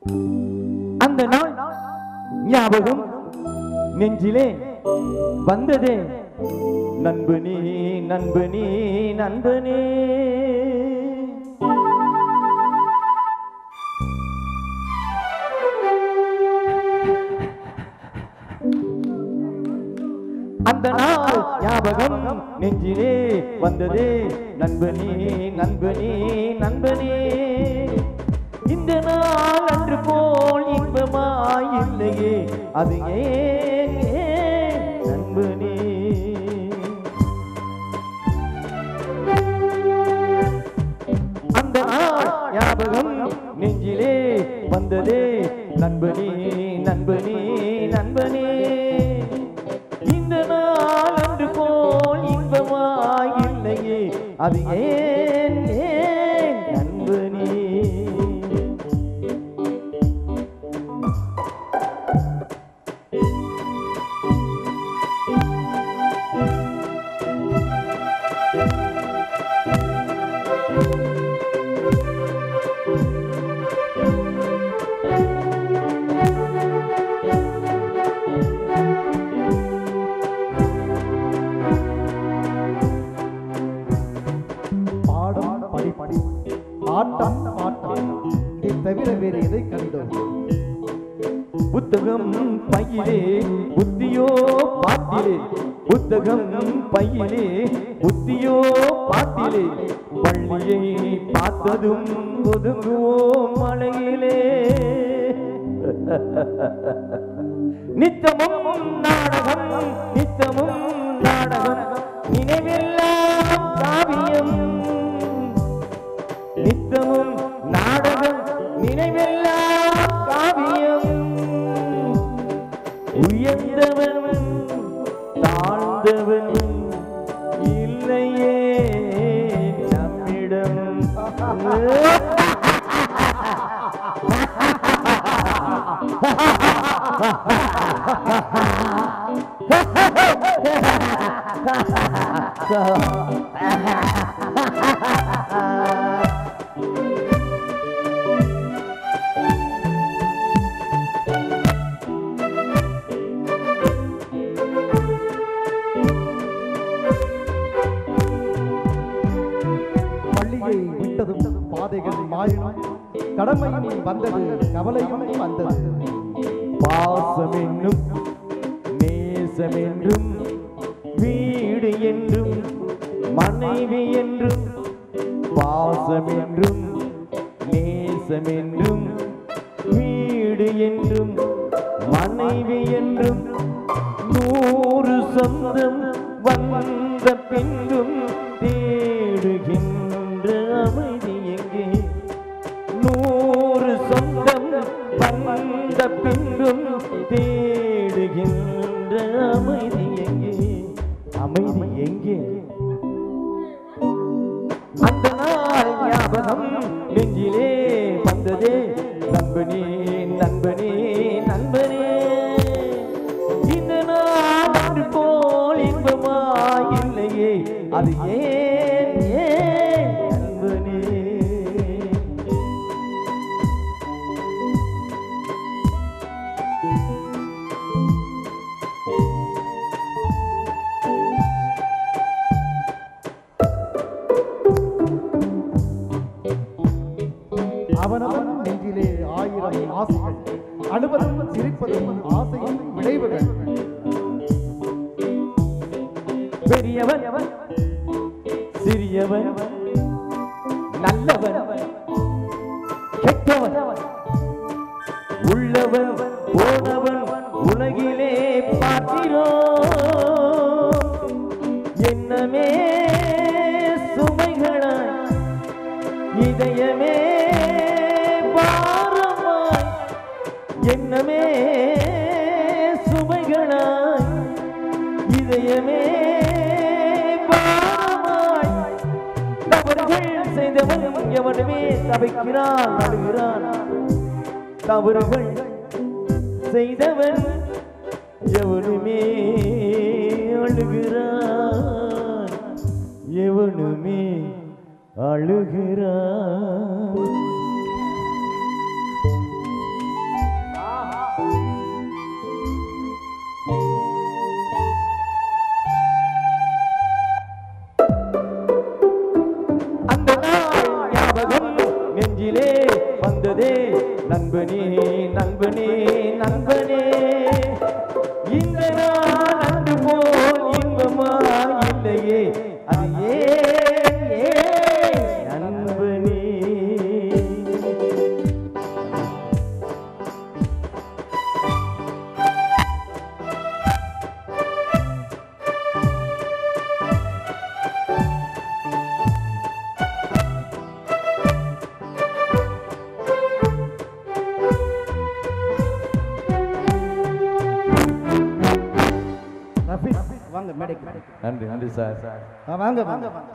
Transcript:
அந்த நாள் ஞாபகம் நெஞ்சிலே வந்ததே நண்பனே நண்பனே நண்பனே. அந்த நாள் ஞாபகம் நெஞ்சிலே வந்ததே நண்பனே நண்பனே நண்பனே. இந்த நாள் அன்று போல் இன்பமாய் இல்லையே அது ஏன் நண்பனே. அந்த நாள் ஞாபகம் நெஞ்சிலே வந்ததே நண்பனே நண்பனே நண்பனே. இந்த நாள் அன்று போல் இன்பமாய் இல்லையே அது ஏன் நண்பனே. ஆட்டம் ஆட்டம் இதை தவிர வேறு எதை கண்டோம்? புத்தகம் பையிலே புத்தியோ பாட்டிலே புத்தகம் பையிலே புத்தியோ பாட்டிலே பள்ளியை பார்த்ததும் ஒதுங்குவோம் மலையிலே. நித்தமும் நாடகம் நித்தமும் நாடகம் நினைவெல்லாம் காவியம். நித்தமும் நாடகம் நினைவெல்லாம் காவியம். உயர்ந்தவன் தாழ்ந்தவன் இல்லையே நம்மிடம். பள்ளியை விட்டதும் பாதைகள் மாறினும் கடமையும் வந்தது கவலையும் வந்தது. பாசம் என்னும் நேசம் என்றும் வீடு என்றும் மனைவி என்றும் பாசம் என்றும் நேசம் என்றும் வீடு என்றும் மனைவி என்றும் 100 சொந்தம் வந்த பின்னும் தேடுகின்ற அமைதி எங்கே? 100 சொந்தம் வந்த பின்னும் தேடுகின்ற அமைதி எங்கே? அமைதி எங்கே? அந்த நாள் ஞாபகம் நெஞ்சிலே வந்ததே நண்பனே நண்பனே நண்பனே. இந்த நாள் அன்று போல் இன்பமாய் இல்லையே அது ஏன் நண்பனே. அவனவன் நெஞ்சிலே 1000 ஆசைகள் அழுவதும் சிரிப்பதும் ஆசையும் விளைவுகள். பெரியவன் சிறியவன் நல்லவன் கெட்டவன் உள்ளவன் போனவன் உலகிலே பார்க்கிறோம். என்னமே சுமைகளாய் இதயமே பாரமாய் என்னமே சுமைகளாய் இதயமே பாரமாய். தவறுகள் செய்தவன் எவனுமே தவிக்கிறான் அழுகிறான். தவறுகள் செய்தவன் எவனுமே அழுகிறான் எவனுமே அழுகிறான். நண்பனே நண்பனே நண்பனே நண்பனே இந்த நாள் அன்று போல் இன்பமா இல்லையே அது ஏன் நண்பனே ரஃபீக் வாங்க மேடைக்கு நன்றி நன்றி சார் வாங்க வாங்க வாங்க